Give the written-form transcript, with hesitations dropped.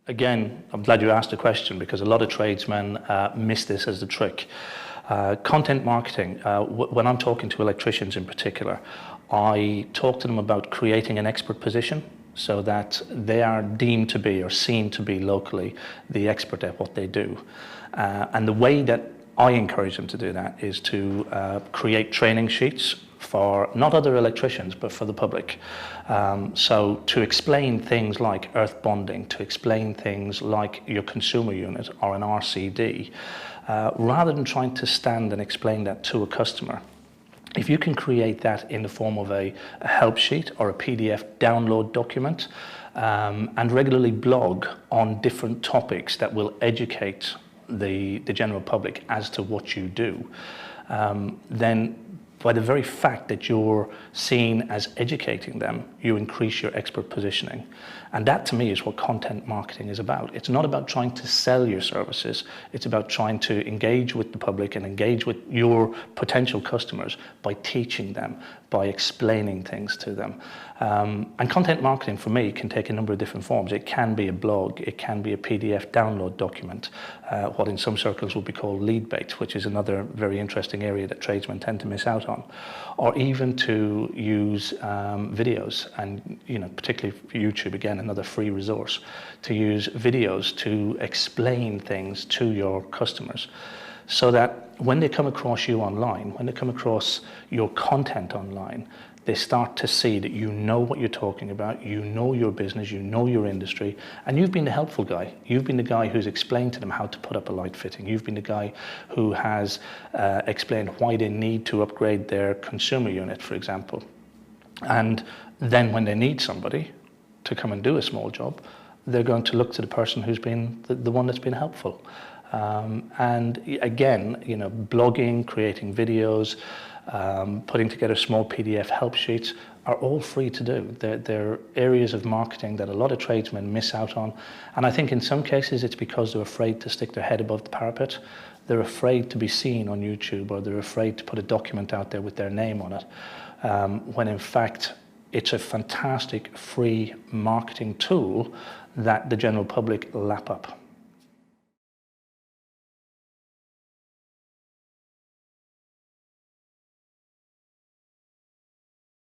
Again, I'm glad you asked the question because a lot of tradesmen miss this as the trick. Content marketing, when I'm talking to electricians in particular, I talk to them about creating an expert position so that they are deemed to be or seen to be locally the expert at what they do. And the way that I encourage them to do that is to create training sheets for not other electricians but for the public. So to explain things like earth bonding, to explain things like your consumer unit or an RCD, rather than trying to stand and explain that to a customer, if you can create that in the form of a help sheet or a PDF download document, and regularly blog on different topics that will educate the general public as to what you do, then by the very fact that you're seen as educating them, you increase your expert positioning. And that to me is what content marketing is about. It's not about trying to sell your services, it's about trying to engage with the public and engage with your potential customers by teaching them, by explaining things to them. And content marketing for me can take a number of different forms. It can be a blog, it can be a PDF download document, what in some circles would be called lead bait, which is another very interesting area that tradesmen tend to miss out on, or even to use videos, and particularly for YouTube, again another free resource, to use videos to explain things to your customers, so that when they come across you online, when they come across your content online, they start to see that you know what you're talking about, you know your business, you know your industry, and you've been the helpful guy. You've been the guy who's explained to them how to put up a light fitting. You've been the guy who has explained why they need to upgrade their consumer unit, for example. And then when they need somebody to come and do a small job, they're going to look to the person who's been the one that's been helpful. And again, blogging, creating videos, putting together small PDF help sheets are all free to do. They're areas of marketing that a lot of tradesmen miss out on. And I think in some cases it's because they're afraid to stick their head above the parapet. They're afraid to be seen on YouTube, or they're afraid to put a document out there with their name on it, when in fact it's a fantastic free marketing tool that the general public lap up.